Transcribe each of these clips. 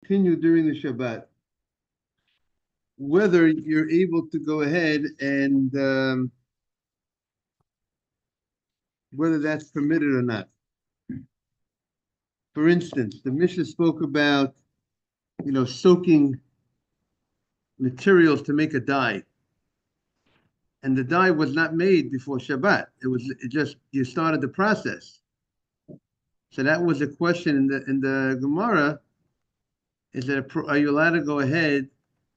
continue during the Shabbat, whether you're able to go ahead and whether that's permitted or not. For instance, the Mishnah spoke about, soaking materials to make a dye, and the dye was not made before Shabbat. It just you started the process. So that was a question in the Gemara. Is that are you allowed to go ahead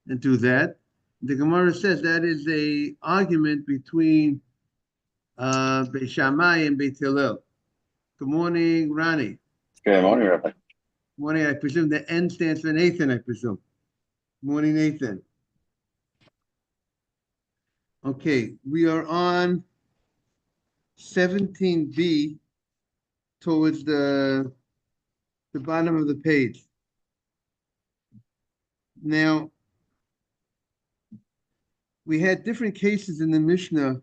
and do that? The Gemara says that is a argument between Beit Shammai and Beit Hillel. Good morning, Ronnie. Good morning, Rabbi. Morning. I presume the N stands for Nathan. I presume. Morning, Nathan. Okay, we are on 17b towards the bottom of the page. Now, we had different cases in the Mishnah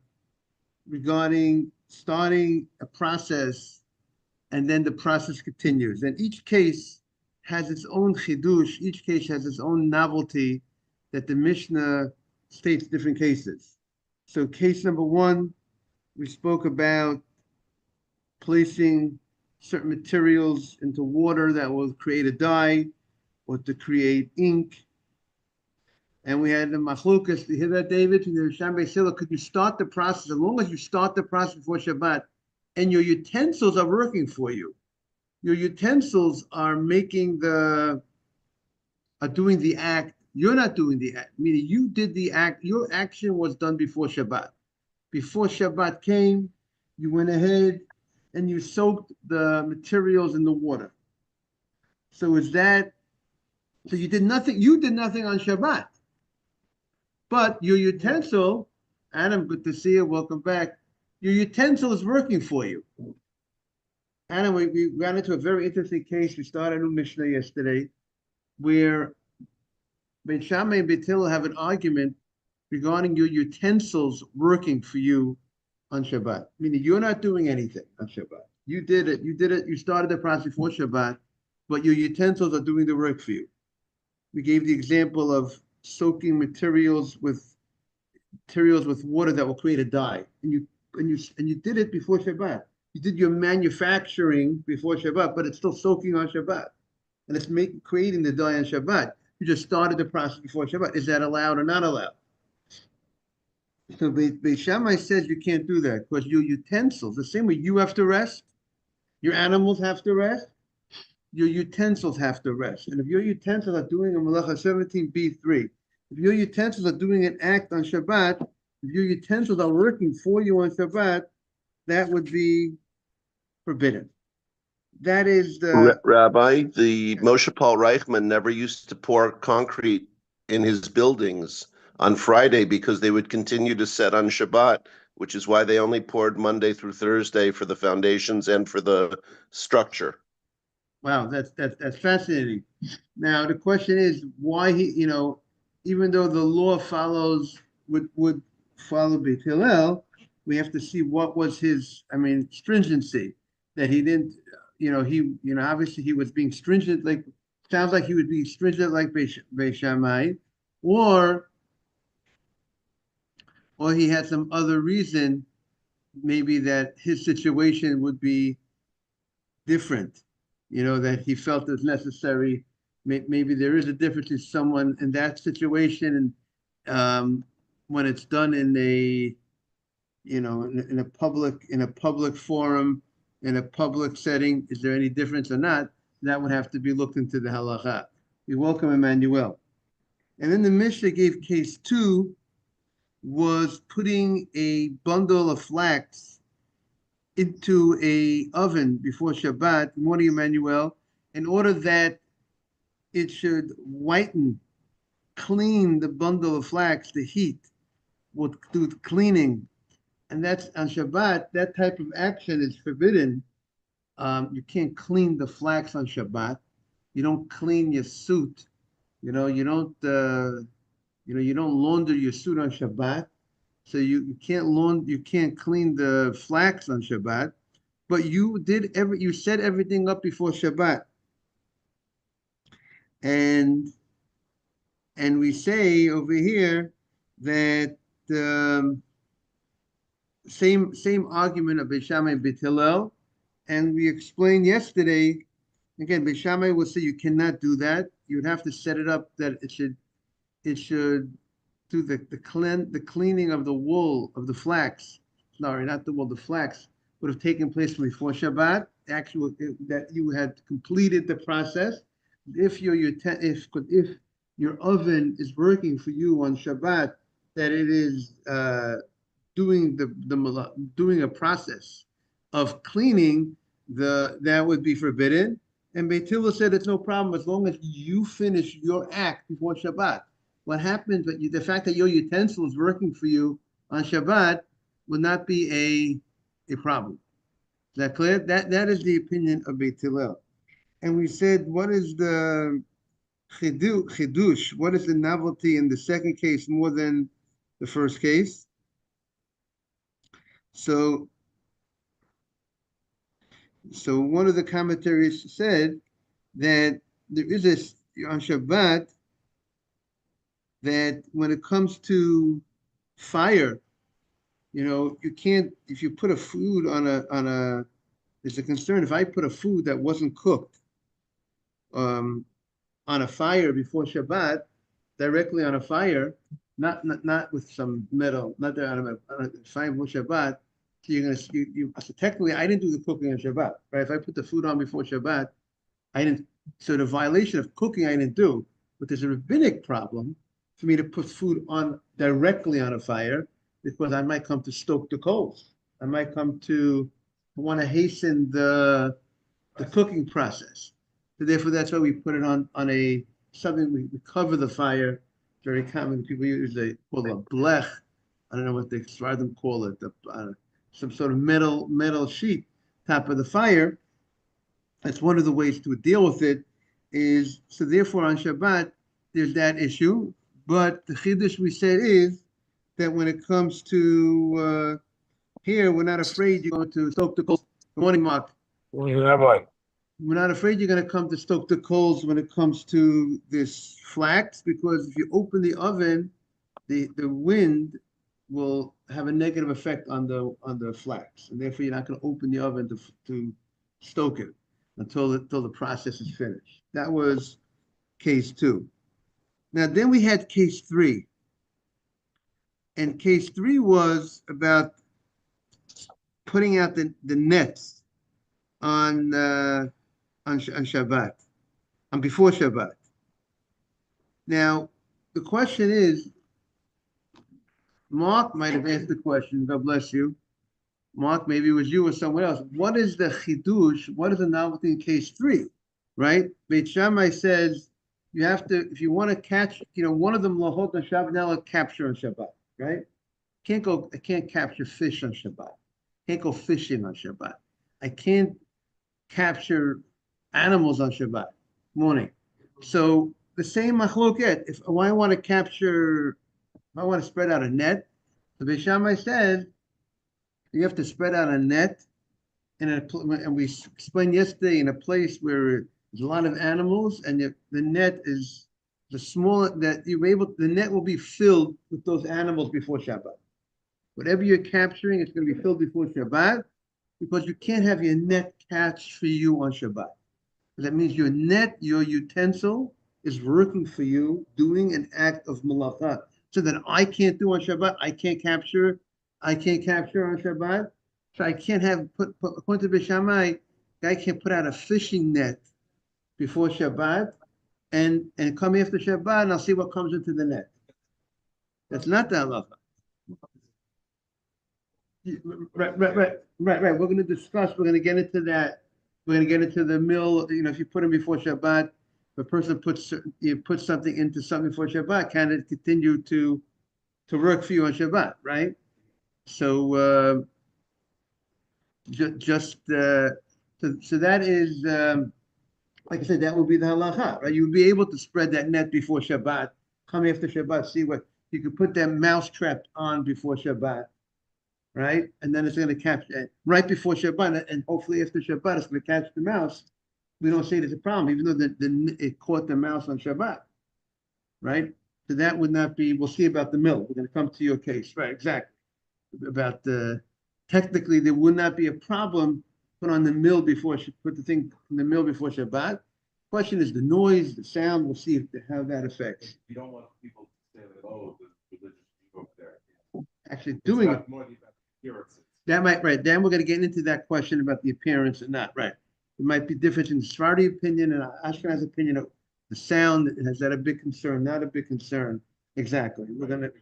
regarding starting a process and then the process continues. And each case has its own chidush, each case has its own novelty that the Mishnah states different cases. So case number one, we spoke about placing certain materials into water that will create a dye or to create ink. And we had the machlukas. You hear that, David? Could you start the process? As long as you start the process before Shabbat, and your utensils are working for you, your utensils are doing the act. You're not doing the act. Meaning you did the act. Your action was done before Shabbat. Before Shabbat came, you went ahead and you soaked the materials in the water. So you did nothing. You did nothing on Shabbat. But your utensil, Adam, good to see you. Welcome back. Your utensil is working for you. Adam, we ran into a very interesting case. We started a new Mishnah yesterday where Beit Shammai and Beit Hillel have an argument regarding your utensils working for you on Shabbat. Meaning you're not doing anything on Shabbat. You did it. You started the process before Shabbat, but your utensils are doing the work for you. We gave the example of soaking materials with water that will create a dye, and you did it before Shabbat. You did your manufacturing before Shabbat, but it's still soaking on Shabbat, and it's creating the dye on Shabbat. You just started the process before Shabbat. Is that allowed or not allowed? So Beit Shammai says you can't do that because your utensils, the same way you have to rest, your animals have to rest, your utensils have to rest. And if your utensils are doing a Malacha 17b3, if your utensils are doing an act on Shabbat, if your utensils are working for you on Shabbat, that would be forbidden. That is the Rabbi, the Moshe Paul Reichman never used to pour concrete in his buildings on Friday because they would continue to set on Shabbat, which is why they only poured Monday through Thursday for the foundations and for the structure. Wow, that's fascinating. Now the question is why he, even though the law would follow Beit Hillel, we have to see what was his, stringency, that he didn't, obviously he was being stringent, sounds like he would be stringent like Beit Shammai, or he had some other reason, maybe that his situation would be different, that he felt it was necessary. Maybe there is a difference in someone in that situation, and when it's done in a public forum, in a public setting, is there any difference or not? That would have to be looked into the halacha. You're welcome, Emmanuel. And then the Mishnah gave case 2, was putting a bundle of flax into a oven before Shabbat. Good morning, Emmanuel. In order that it should clean the bundle of flax, the heat would do the cleaning. And that's on Shabbat, that type of action is forbidden. You can't clean the flax on Shabbat. You don't clean your suit. You don't launder your suit on Shabbat. So you can't clean the flax on Shabbat, but you said everything up before Shabbat. And we say over here that same argument of Beit Shammai and Beit Hillel, and we explained yesterday. Again, Beit Shammai will say you cannot do that. You would have to set it up that it should do the cleaning of the wool of the flax. Sorry, not the wool, the flax would have taken place before Shabbat. Actually, that you had completed the process. If your oven is working for you on Shabbat, that it is doing a process of cleaning, that would be forbidden. And Beit Hillel said it's no problem as long as you finish your act before Shabbat. What happens, but the fact that your utensil is working for you on Shabbat would not be a problem. Is that clear? That is the opinion of Beit Hillel. And we said, what is the chidush? What is the novelty in the second case more than the first case? So one of the commentaries said that there is on Shabbat that when it comes to fire, you can't, if you put a food on a there's a concern if I put a food that wasn't cooked on a fire before Shabbat, directly on a fire, not with some metal, not there on a fire before Shabbat. So so technically I didn't do the cooking on Shabbat, right? If I put the food on before Shabbat, I didn't. So the violation of cooking I didn't do, but there's a rabbinic problem for me to put food on directly on a fire because I might come to stoke the coals. I might come to want to hasten the cooking process. So therefore, that's why we put it on something. We cover the fire. Very common. People use call it a blech. I don't know what the Sfardim call it. Some sort of metal sheet top of the fire. That's one of the ways to deal with it. So therefore on Shabbat there's that issue. But the chiddush we said is that when it comes to here, we're not afraid you're going to stoke the coals. Good morning, Mark. Rabbi. We're not afraid you're going to come to stoke the coals when it comes to this flax, because if you open the oven, the wind will have a negative effect on the flax, and therefore you're not going to open the oven to stoke it until the process is finished. That was case 2. Now then we had case 3, and case 3 was about putting out the nets on Shabbat, on before Shabbat. Now the question is, Mark might have asked the question. God bless you, Mark. Maybe it was you or someone else. What is the chidush? What is the novelty in case 3? Right? Beit Shammai says you have to, if you want to catch, one of them lahot on Shabbat, now capture on Shabbat. Right? I can't capture fish on Shabbat. Can't go fishing on Shabbat. I can't capture animals on Shabbat morning. So the same machloket. If I want to capture, if I want to spread out a net, the Beit Shammai says you have to spread out a net and we explained yesterday, in a place where there's a lot of animals, and the net is the smaller that the net will be filled with those animals before Shabbat. Whatever you're capturing, it's going to be filled before Shabbat, because you can't have your net catch for you on Shabbat. That means your net, your utensil, is working for you, doing an act of malacha. So that I can't do on Shabbat, I can't capture on Shabbat. So I can't according to Beit Shammai, I can't put out a fishing net before Shabbat and come after Shabbat, and I'll see what comes into the net. That's not the halacha. Right. We're going to discuss. We're going to get into that. We're going to get into the mill. If you put them before Shabbat, if a person puts something into something before Shabbat, can it continue to work for you on Shabbat? Right. So so that is like I said, that will be the halacha, right? You'll be able to spread that net before Shabbat. Come after Shabbat, see what you can put that mouse trap on before Shabbat. Right? And then it's going to catch it right before Shabbat, and hopefully after Shabbat, it's going to catch the mouse. we don't say there's a problem, even though it caught the mouse on Shabbat, right? So that would not be, we'll see about the mill. We're going to come to your case, right? Exactly. About technically, there would not be a problem put on the mill before, put the thing in the mill before Shabbat. Question is the noise, the sound. We'll see how that affects. You don't want people to say that, oh, the religious people up there. Actually doing it. More about appearances. That might, right. Then we're going to get into that question about the appearance or not, right? It might be different in the Sephardi opinion and Ashkenaz opinion of the sound. Is that a big concern? Not a big concern. Exactly. We're going to.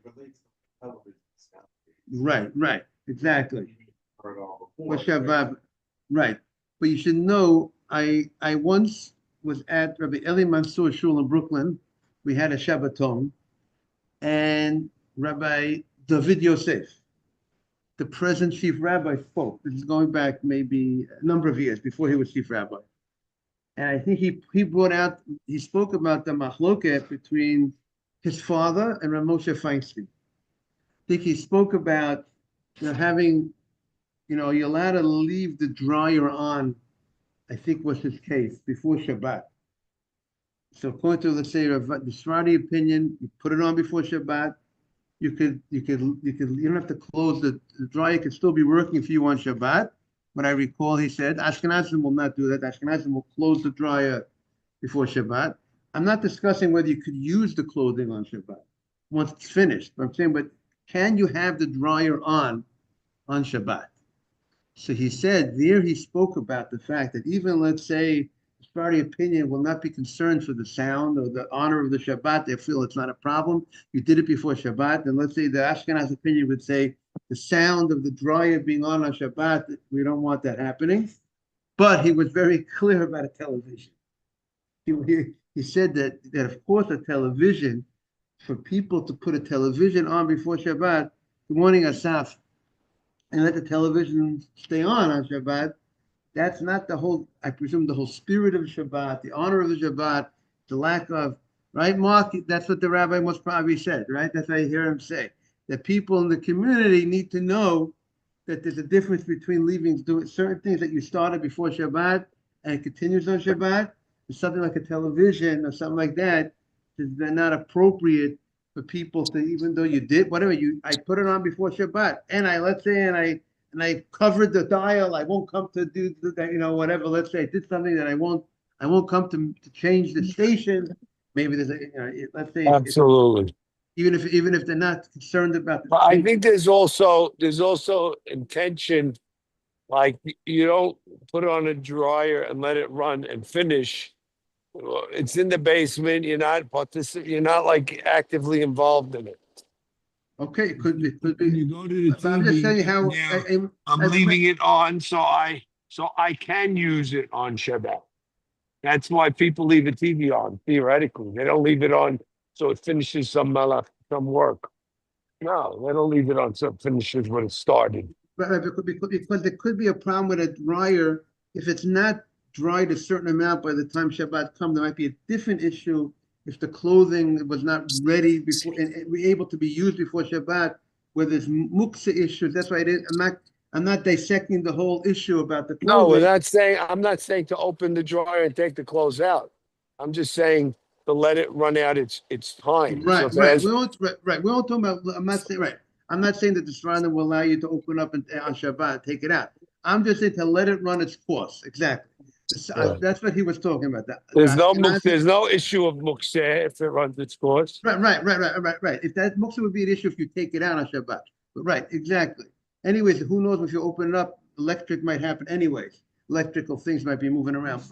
Right. Exactly. Right. But you should know, I once was at Rabbi Eli Mansour Shul in Brooklyn. We had a Shabbaton, and Rabbi David Yosef, the present chief rabbi, spoke. This is going back maybe a number of years before he was chief rabbi. And I think he spoke about the machloket between his father and Rav Moshe Feinstein. I think he spoke about having, you're allowed to leave the dryer on, I think was his case, before Shabbat. So according to, let's say, the Sephardi opinion, you put it on before Shabbat. You don't have to close the dryer. Could still be working for you on Shabbat. But I recall he said Ashkenazim will not do that. Ashkenazim will close the dryer before Shabbat. I'm not discussing whether you could use the clothing on Shabbat once it's finished. But I'm saying, but can you have the dryer on Shabbat? So he said there, he spoke about the fact that even, let's say, the Sephardi opinion will not be concerned for the sound or the honor of the Shabbat. They feel it's not a problem. You did it before Shabbat. And let's say the Ashkenaz opinion would say the sound of the dryer being on Shabbat, we don't want that happening. But he was very clear about a television. He said that of course a television, for people to put a television on before Shabbat, good morning, Asaf, and let the television stay on Shabbat, that's not the whole, I presume, the whole spirit of Shabbat, the honor of the Shabbat, the lack of, right, Mark? That's what the rabbi most probably said, right? That's what I hear him say. That people in the community need to know that there's a difference between doing certain things that you started before Shabbat and it continues on Shabbat. Something like a television or something like that is not appropriate for people to, even though you did, whatever, I put it on before Shabbat, and I covered the dial. I won't come to do that, whatever. Let's say I did something that I won't come to change the station. Maybe there's let's say absolutely. Even if they're not concerned about the But I think there's also intention, like you don't put it on a dryer and let it run and finish. It's in the basement. You're not like actively involved in it. Okay, it could be. When you go to the TV, I'm just telling you how I'm leaving it on so I can use it on Shabbat. That's why people leave the TV on, theoretically. They don't leave it on so it finishes some work. No, they don't leave it on so it finishes when it started. Right, because there could be a problem with a dryer if it's not dried a certain amount by the time Shabbat comes. There might be a different issue if the clothing was not ready before and be able to be used before Shabbat, where there's muksa issues. That's why I'm not dissecting the whole issue about the clothing. No, I'm not saying to open the dryer and take the clothes out. I'm just saying to let it run out its time. Right. We won't talk about. I'm not saying that the Shrine will allow you to open up on Shabbat and take it out. I'm just saying to let it run its course. Exactly. That's what he was talking about. There's no issue of mukseh if it runs its course. Right. If that mukseh would be an issue if you take it out on Shabbat. But right, exactly. Anyways, who knows if you open it up, electric might happen anyways. Electrical things might be moving around.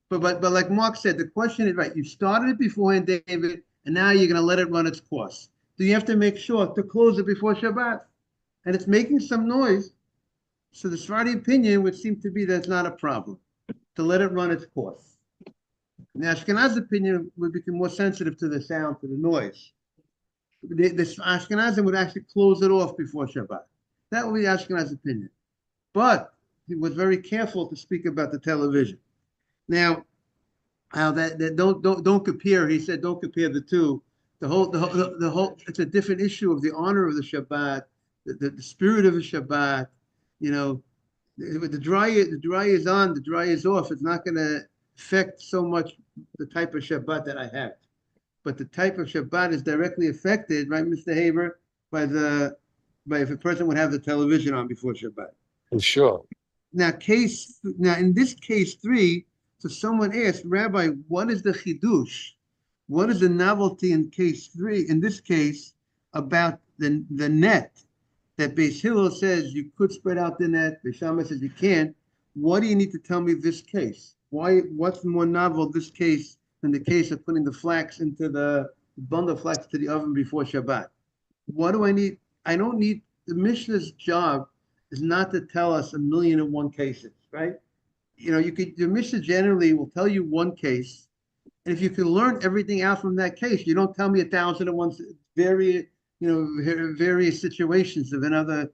But like Mark said, the question is, right, you started it beforehand, David, and now you're going to let it run its course. So you have to make sure to close it before Shabbat. And it's making some noise. So the Sephardi opinion would seem to be that it's not a problem to let it run its course. The Ashkenaz opinion would become more sensitive to the sound, to the noise. The Ashkenazim would actually close it off before Shabbat. That would be the Ashkenaz opinion. But he was very careful to speak about the television. Now, how that don't compare. He said don't compare the two. The whole. It's a different issue of the honor of the Shabbat, the spirit of the Shabbat. The dryer is on, the dryer is off. It's not gonna. affect so much the type of Shabbat that I have. But the type of Shabbat is directly affected, right, Mr. Haber, by if a person would have the television on before Shabbat. For sure. Now in this case 3, so someone asked, Rabbi, what is the chidush? What is the novelty in case 3, in this case, about the net? That Beis Hillel says you could spread out the net, Beis Shammai says you can't. What do you need to tell me this case? What's more novel this case than the case of putting the flax into the bundle of flax to the oven before Shabbat? What do I need? I don't need, the Mishnah's job is not to tell us 1,000,001 cases, right? The Mishnah generally will tell you one case, and if you can learn everything out from that case, you don't tell me 1,001 various situations of the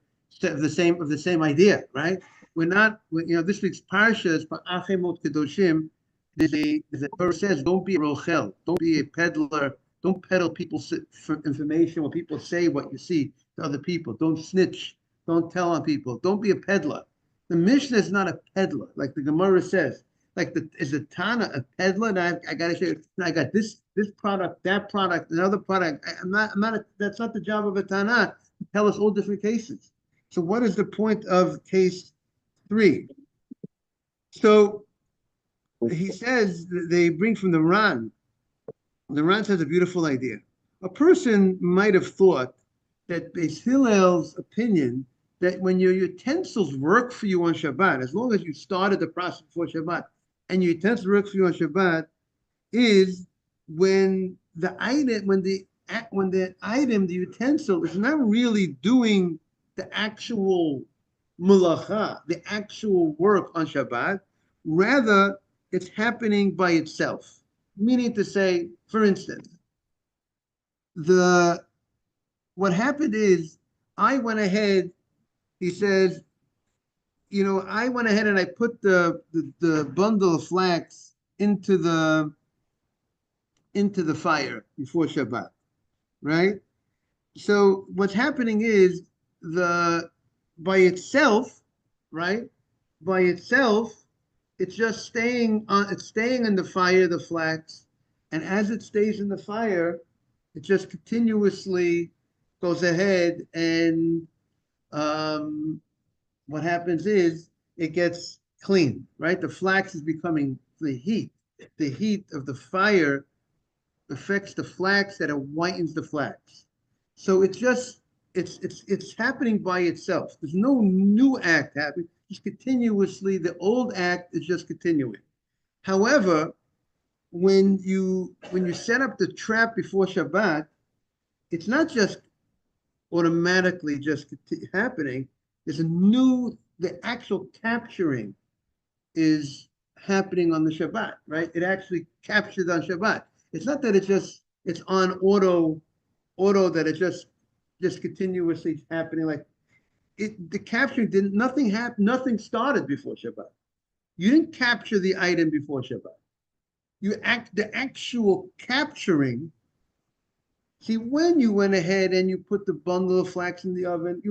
same idea, right? We're not, this week's parsha is Achemot Kedoshim. There's a verse says, don't be a rochel, don't be a peddler, don't peddle people's information when people say what you see to other people. Don't snitch, don't tell on people, don't be a peddler. The Mishnah is not a peddler, like the Gemara says. Is the Tana a peddler? Now I got to show you. I got this product, that product, another product. That's not the job of a Tana to tell us all different cases. So what is the point of case 3? So he says they bring from the Ran. The Ran says a beautiful idea. A person might have thought that Beis Hillel's opinion that when your utensils work for you on Shabbat, as long as you started the process before Shabbat, and your utensils work for you on Shabbat, is when the utensil is not really doing the actual mulacha, the actual work on Shabbat, rather it's happening by itself. Meaning to say, for instance, what happened is I went ahead, he says, I went ahead and I put the bundle of flax into the fire before Shabbat, right? So what's happening is by itself, right? By itself, it's just staying in the fire, the flax, and as it stays in the fire, it just continuously goes ahead and what happens is it gets clean, right? The flax is becoming the heat of the fire affects the flax, that it whitens the flax. So it's happening by itself. There's no new act happening. Just continuously, the old act is just continuing. However, when you set up the trap before Shabbat, it's not just automatically just happening. There's the actual capturing is happening on the Shabbat, right? It actually captured on Shabbat. It's not that it's on auto that it just continuously happening. Like the capturing nothing started before Shabbat. You didn't capture the item before Shabbat. The actual capturing. See, when you went ahead and you put the bundle of flax in the oven,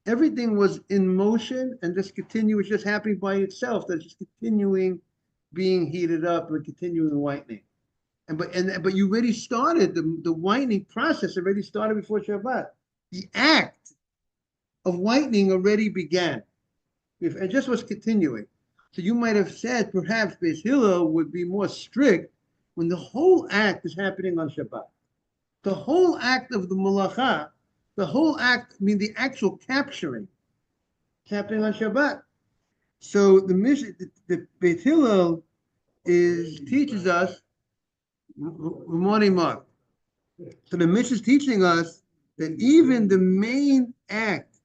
everything was in motion and just was just happening by itself. That's just continuing being heated up and continuing whitening. But you already started the whitening process already started before Shabbat. The act of whitening already began. It just was continuing. So you might have said perhaps Beis Hillel would be more strict when the whole act is happening on Shabbat. The whole act of the malacha, the actual capturing, is happening on Shabbat. So the Beis Hillel teaches us. Good morning, Mark. So the Mishnah is teaching us that even the main act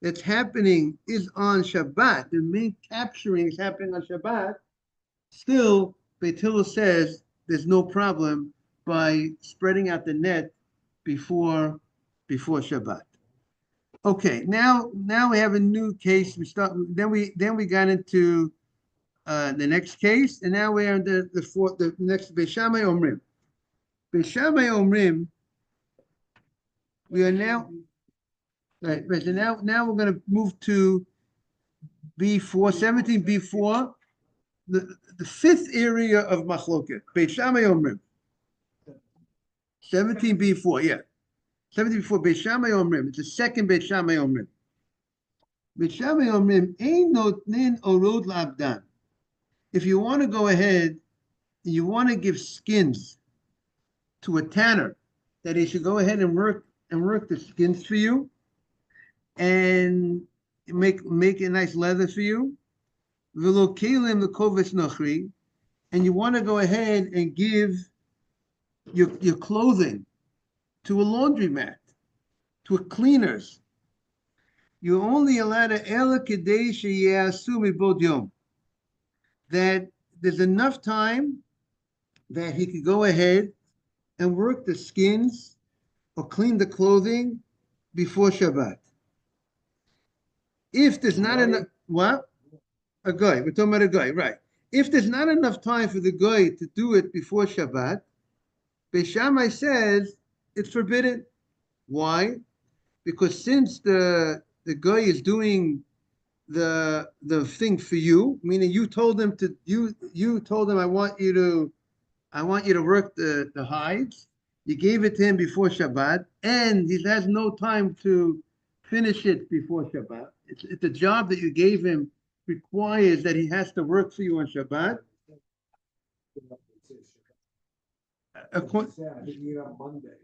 that's happening is on Shabbat. The main capturing is happening on Shabbat. Still, Beis Hillel says there's no problem by spreading out the net before Shabbat. Okay, now we have a new case. Then we got into the next case, and now we're on the next Beis Shammai Omrim. Beis Shammai Omrim. We are now right. So now we're going to move to B4, 17B4. the fifth area of machloket, Beit Shammai Omrim, 17b4, yeah. 17b4, Beit Shammai Omrim. It's the second Beit Shammai Omrim. Beit Shammai Omrim, Ein notnin orod labdan. If you want to go ahead, you want to give skins to a tanner, that he should go ahead and work the skins for you, and make a nice leather for you. V'lo kelim l'koves nochri, and you want to go ahead and give your clothing to a laundromat, to a cleaners. You're only allowed to ela kedei sheyasu mibod yom, that there's enough time that he could go ahead and work the skins or clean the clothing before Shabbat. If there's not enough, what? A guy, we're talking about a guy, right. If there's not enough time for the guy to do it before Shabbat, Beit Shammai says it's forbidden. Why? Because since the guy is doing the thing for you, meaning you told him I want you to work the hides. You gave it to him before Shabbat, and he has no time to finish it before Shabbat. It's a job that you gave him requires that he has to work for you on Shabbat.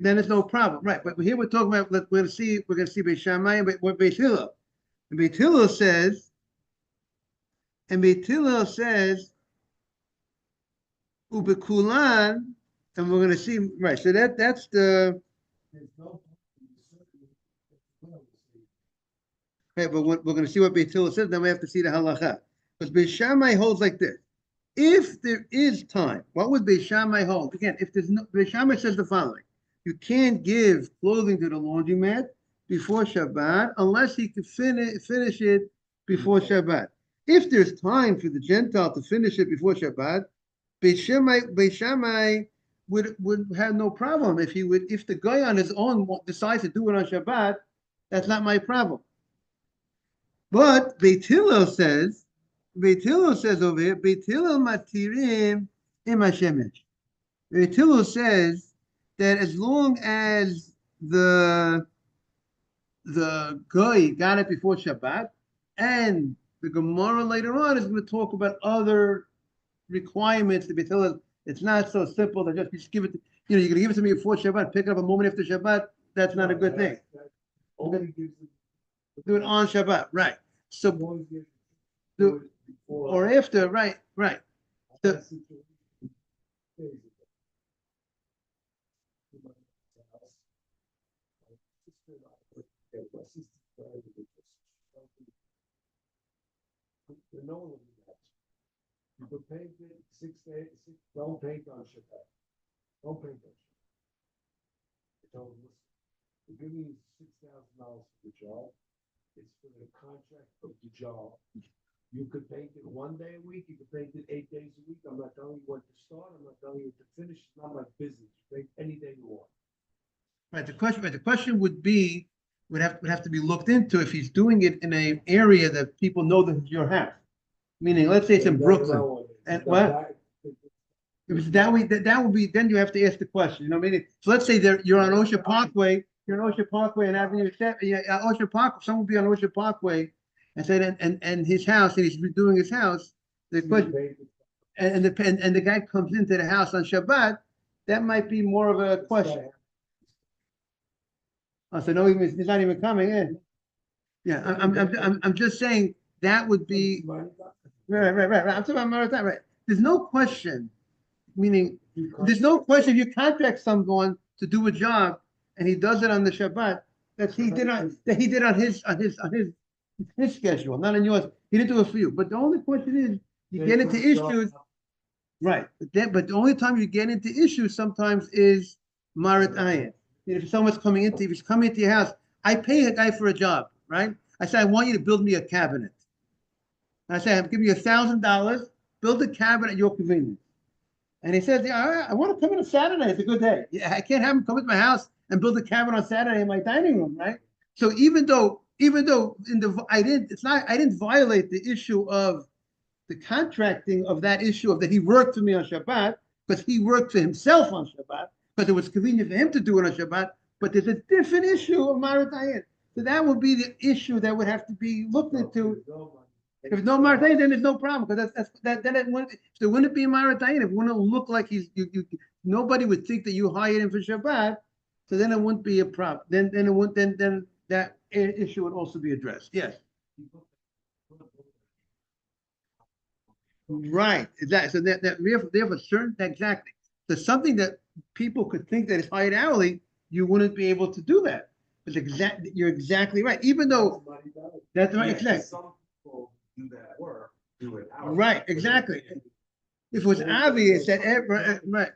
Then it's no problem, right? But here we're talking about. We're going to see Beit Shammai and Beit Hillel. And Beit Hillel says, Ubekulan, and we're going to see, right? So that's the. Right, but we're going to see what Beit Hillel says. Then we have to see the halacha, because Beit Shammai holds like this. If there is time, what would Beit Shammai hold? Again, if there's no, Beit Shammai says the following: you can't give clothing to the laundromat before Shabbat unless he can finish it before Shabbat. If there's time for the Gentile to finish it before Shabbat, Beit Shammai would have no problem if the guy on his own decides to do it on Shabbat. That's not my problem. But Beit Hillel says over here, Beit Hillel matirim im hashemesh. Beit Hillel says that as long as the guy got it before Shabbat, and the Gemara later on is going to talk about other requirements to Beit Hillel. It's not so simple that just give it. You're going to give it to me before Shabbat, pick it up a moment after Shabbat. That's not a good thing. Do it on Shabbat, right? So, or after, right. So, you could paint it 6 days. Don't paint on Shabbat. Don't paint on Shabbat. I told him, listen, give me $6,000 for the job. It's for the contract of the job. You could paint it 1 day a week. You could paint it 8 days a week. I'm not telling you when to start. I'm not telling you when to finish. It's not my business. You paint any day you want. right. The question would have to be looked into if he's doing it in an area that people know that it's your house. Meaning, let's say it's in Brooklyn, and what? If it's that way, that would be. Then you have to ask the question. You know what I mean? So let's say you're on Ocean Parkway. You're on Ocean Parkway and Avenue. Ocean Park. Someone would be on Ocean Parkway, and say and his house, and he's doing his house. The question, and the guy comes into the house on Shabbat. That might be more of a question. Oh, so no, he's not even coming in. Yeah, I'm just saying that would be. Right. I'm talking about maritime, right? There's no question, meaning there's no question if you contract someone to do a job and he does it on the Shabbat, he did on his schedule, not on yours. He didn't do it for you. But the only question is you get into issues, right? But the only time you get into issues sometimes is marit ayin. If someone's if he's coming into your house, I pay a guy for a job, right? I say I want you to build me a cabinet. I say, I'm giving you $1,000, build a cabinet at your convenience. And he says, yeah, I want to come in on Saturday. It's a good day. Yeah, I can't have him come into my house and build a cabinet on Saturday in my dining room, right? So even though I didn't violate the issue of the contracting of that issue of that he worked for me on Shabbat, because he worked for himself on Shabbat, because it was convenient for him to do it on Shabbat, but there's a different issue of Maratayin. So that would be the issue that would have to be looked into. If there's no Maratayin, then there's no problem, because then it wouldn't, if there wouldn't be Maratayin, it wouldn't look like nobody would think that you hired him for Shabbat, so then it wouldn't be a problem. Then it wouldn't, then that issue would also be addressed. Yes. Right, exactly. So that we have a certain, exactly. There's something that people could think that is hired hourly, you wouldn't be able to do that. But you're exactly right. Even though that's right, exactly. Some people do that work, do it out. Right, exactly. If it was obvious that right.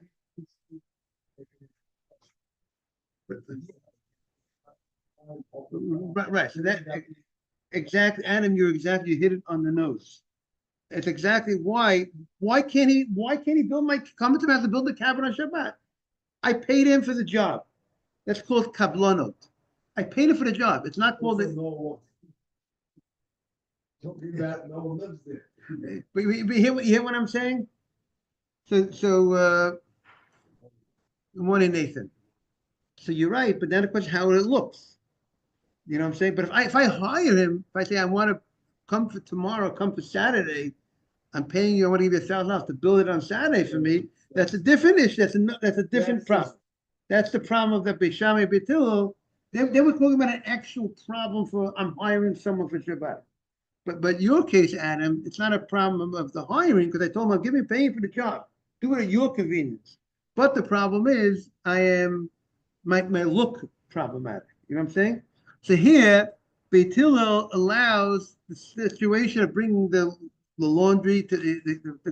Right. So that exactly, Adam, you hit it on the nose. It's exactly why can't he build come to me to build a cabin on Shabbat? I paid him for the job. That's called kablonot. I paid him for the job. It's not called it. Don't do that, no one lives there. But you hear what I'm saying? So good morning, Nathan. So you're right, but then the question how it looks. You know what I'm saying? But if I hire him, if I say I want to come for tomorrow, come for Saturday, I'm paying you, I want to give you $1,000 to build it on Saturday for me. That's a different issue. That's a different problem. That's the problem of the Beis Shammai Beit Hillel. They were talking about an actual problem for I'm hiring someone for Shabbat. But your case, Adam, it's not a problem of the hiring, because I told him, I'm paying for the job. Do it at your convenience. But the problem is I am my look problematic. You know what I'm saying? So here, Beit Hillel allows the situation of bringing the laundry to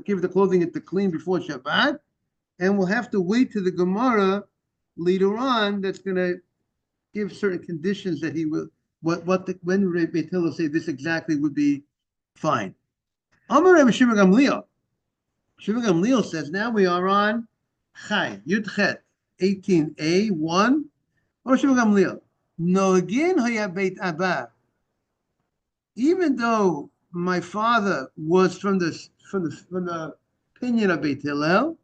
give the clothing to clean before Shabbat, and we'll have to wait to the Gemara later on that's going to give certain conditions that he will when Beit Hillel say this exactly would be fine. Amar Rabbi Shimon Gamliel. Shimon Gamliel says now we are on Chai Yudchet 18a 1. Or Shimon Gamliel. No again haya Beit Abba. Even though my father was from the opinion of Beit Hillel,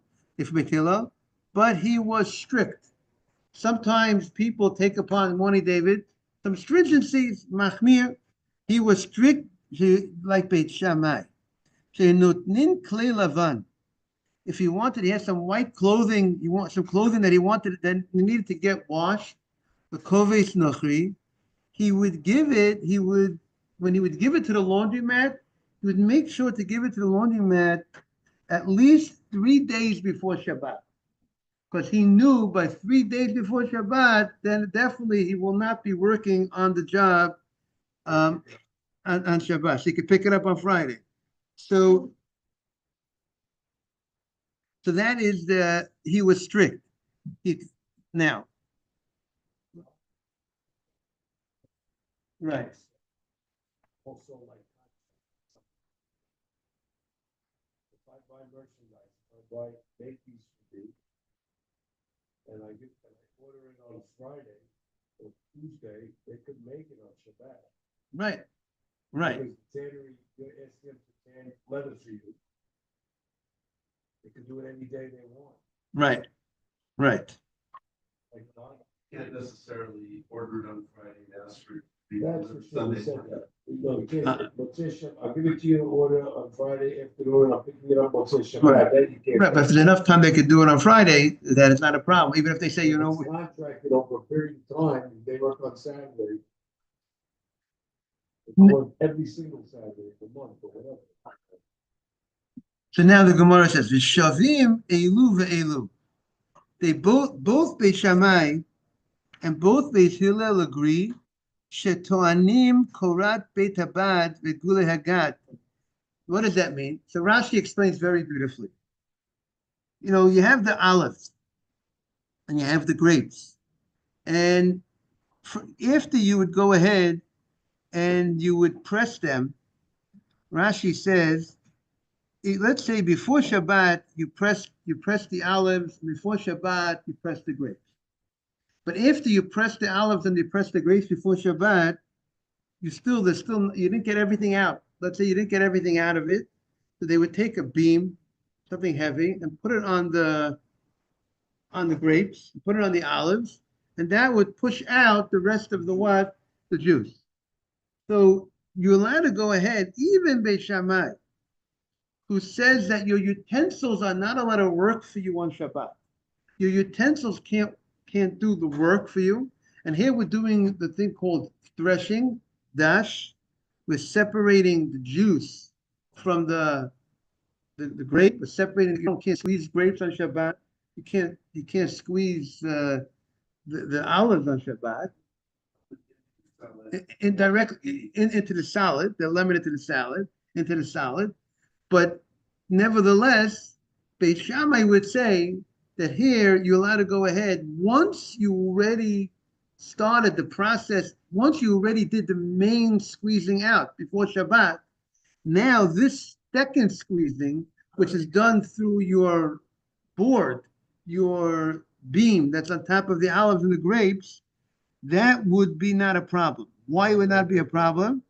but he was strict. Sometimes people take upon Moni David some stringencies, machmir. He was strict, like Beit Shammai. Shenutnin klei lavan. If he wanted, he had some white clothing. You want some clothing that he wanted, then he needed to get washed. The koves nochri. He would give it. When he would give it to the laundromat, he would make sure to give it to the laundromat at least 3 days before Shabbat. Because he knew by 3 days before Shabbat, then definitely he will not be working on the job on Shabbat. So he could pick it up on Friday. So that is he was strict. Now. Right. Also, like, if I buy merchandise, if I buy bakeries for me, and I order it on Friday or Tuesday, they could make it on Shabbat. Right. Because the tannery, you ask them to tan leather for you. They can do it any day they want. Right. Like, Can't necessarily order it on Friday and ask for. that's for sure. We Sunday. said that. No, you can't. Motzei, I'll give it to you in order on Friday afternoon. I'm picking it up Motzei Shabbat. Right. Then you can't. Right, but if there's enough time they could do it on Friday, that is not a problem. Even if they say, It's contracted over a period of time. They work on Saturday. They work every single Saturday of the month or whatever. So now the Gemara says, "V'shavim elu ve'elu." They both Beit Shammai and both Beit Hillel agree. Shetoanim korat Beit Abad v'gulei hagat. What does that mean? So Rashi explains very beautifully. You know, you have the olives and you have the grapes, and after you would go ahead and you would press them, Rashi says, let's say before Shabbat you press the olives, before Shabbat you press the grapes. But after you press the olives and you press the grapes before Shabbat, you didn't get everything out. Let's say you didn't get everything out of it. So they would take a beam, something heavy, and put it on the grapes, put it on the olives, and that would push out the rest of the what? The juice. So you're allowed to go ahead, even Beis Shammai, who says that your utensils are not allowed to work for you on Shabbat. Your utensils can't do the work for you. And here we're doing the thing called threshing, dash. We're separating the juice from the grape. We're separating. You can't squeeze grapes on Shabbat. You can't squeeze the olives on Shabbat. Indirectly into the salad, the lemon into the salad. But nevertheless, Beis Shammai would say that here you're allowed to go ahead once you already started the process, once you already did the main squeezing out before Shabbat. Now this second squeezing, which is done through your board, your beam that's on top of the olives and the grapes, that would be not a problem. Why would not be a problem?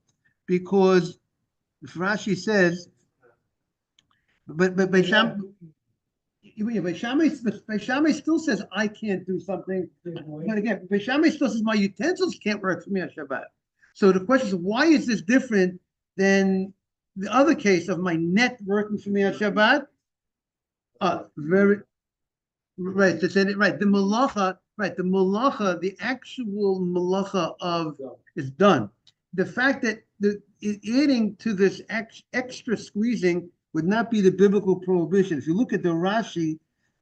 Because Rashi says, but Beis Shammai still says I can't do something. But again, Beis Shammai still says my utensils can't work for me on Shabbat. So the question is, why is this different than the other case of my net working for me on Shabbat? Very right. To say it right. The malacha, right? The malacha, the actual malacha of is done. The fact that adding to this extra squeezing would not be the biblical prohibition. If you look at the Rashi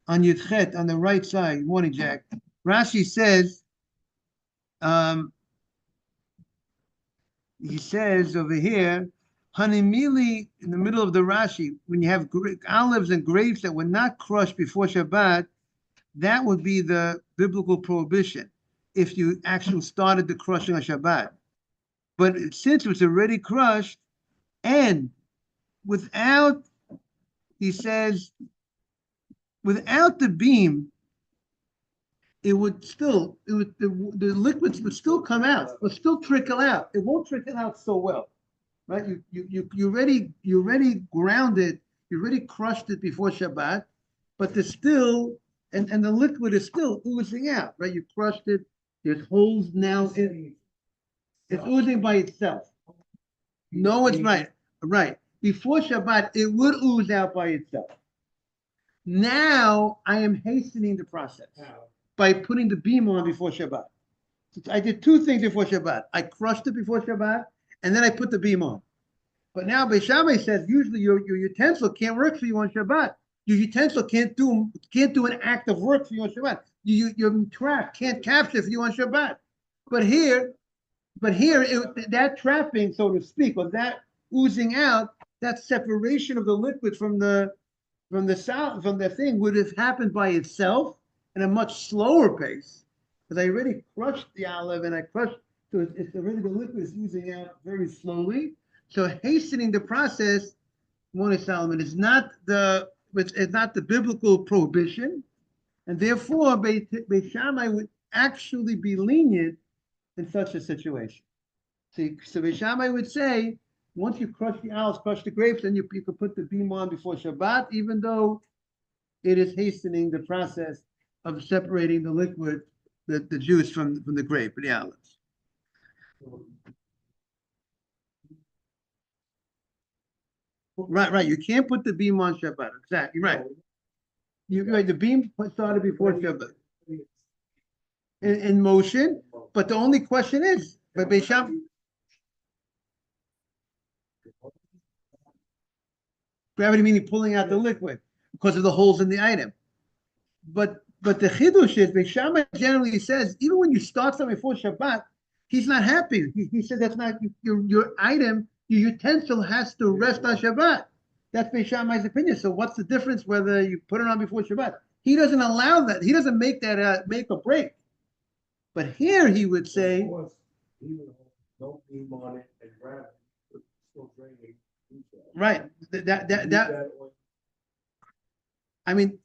on Yudchet on the right side, morning, Jack. Rashi says, he says over here, Hanimili, in the middle of the Rashi, when you have olives and grapes that were not crushed before Shabbat, that would be the biblical prohibition if you actually started the crushing on Shabbat. But since it was already crushed and without, he says, without the beam, the liquids would still come out, would still trickle out. It won't trickle out so well, right? You already ground it, you already crushed it before Shabbat, but there's still, and the liquid is still oozing out, right? You crushed it, there's holes now in, it's oozing by itself. No, it's right. Right. Before Shabbat, it would ooze out by itself. Now I am hastening the process by putting the beam on before Shabbat. I did two things before Shabbat. I crushed it before Shabbat, and then I put the beam on. But now Beis Shammai says usually your utensil can't work for you on Shabbat. Your utensil can't do an act of work for you on Shabbat. Your trap can't capture for you on Shabbat. But here, that trapping, so to speak, or that oozing out, that separation of the liquid from the thing would have happened by itself at a much slower pace. Because I already crushed the olive and I crushed, so it's already, the liquid is oozing out very slowly. So hastening the process, Mona Solomon, is not the biblical prohibition, and therefore Beis Shammai would actually be lenient in such a situation. See, so Beis Shammai would say, once you crush the olives, crush the grapes, then you could put the beam on before Shabbat, even though it is hastening the process of separating the liquid, the juice from the grape and the olives. Right. You can't put the beam on Shabbat. Exactly, right. You're right. The beam started before Shabbat. In motion, but the only question is, but Beis Shammai, gravity meaning pulling out the liquid because of the holes in the item. But the chidush is, Beis Shammai generally says, even when you start something before Shabbat, he's not happy. He said that's not your item, your utensil has to rest on Shabbat. That's Beis Shammai's opinion. So what's the difference whether you put it on before Shabbat? He doesn't allow that. He doesn't make that make or break. But here he would say, don't beam on it and grab it. Still draining. right. That I mean,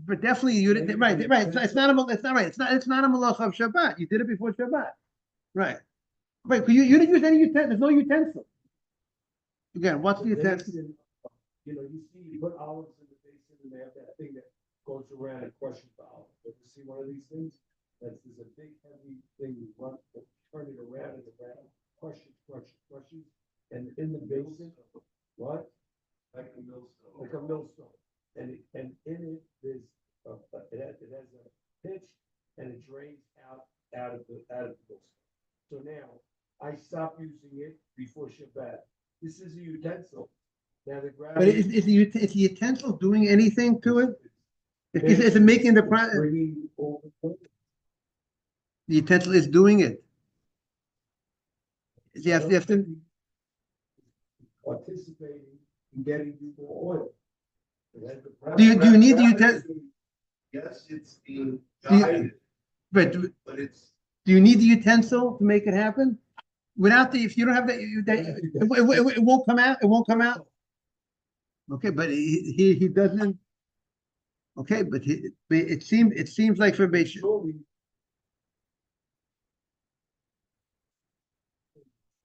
but definitely you right. It's not a malach of Shabbat. You did it before Shabbat, right? Right. You didn't use any utensil. There's no utensil. Again, what's the utensil? You know, you see, you put olives in the basin and they have that thing that goes around and crushes the olive. Ever see one of these things? There's a big heavy thing you run, turn it around and around, crushes. And in the basin, what? Like a millstone. Like a millstone. And in it, there's, it has a pitch and it drains out of the millstone. So now, I stopped using it before Shabbat. This is a utensil. Now the gravity. But is the utensil doing anything to it? Is it making the Bringing over. the utensil is doing it? Yes, yes. Participating in getting you more oil. Do you need the utensil? Yes, it's being Do you- guided, But but it's. do you need the utensil to make it happen? Without if you don't have it won't come out. It won't come out. Okay, but he doesn't. Okay, but it seems like for Beish. Surely.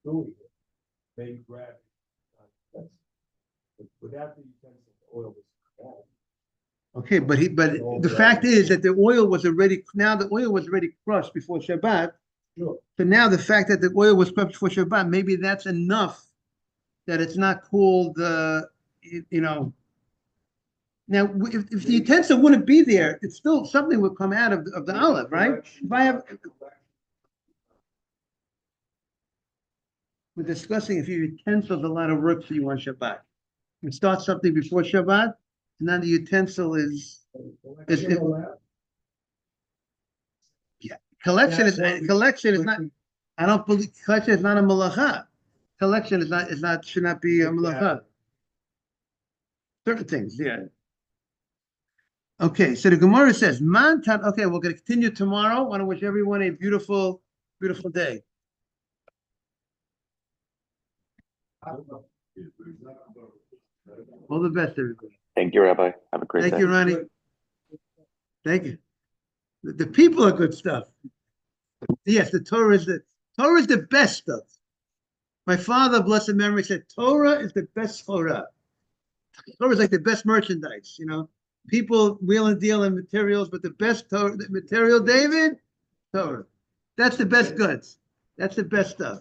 Doing it, maybe gravity. But without the utensil, the oil was bad. Okay, but the fact is that the oil was already crushed before Shabbat. Sure. So now the fact that the oil was crushed before Shabbat, maybe that's enough that it's not called, you know. Now, if the utensil wouldn't be there, it's still something would come out of the olive, right? If I have, we're discussing if your utensil's a lot of work for you on Shabbat. You start something before Shabbat, and then the utensil is collection is not. I don't believe collection is not a malacha. Collection should not be a malacha. Certain things, yeah. Okay, so the Gemara says, "Man." Okay, we're going to continue tomorrow. I want to wish everyone a beautiful, beautiful day. All the best, everybody. Thank you, Rabbi. Have a great day. Thank you, Ronnie. Thank you. The people are good stuff. Yes, the Torah is the best stuff. My father, blessed memory, said Torah is the best Torah. Torah is like the best merchandise, you know. People wheel and deal in materials, but the best Torah, the material, David, Torah. That's the best goods. That's the best stuff.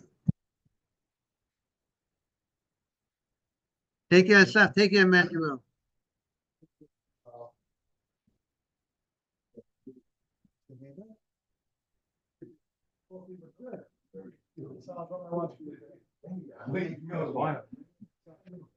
Take care, Saf. Take care, Emmanuel. Wait,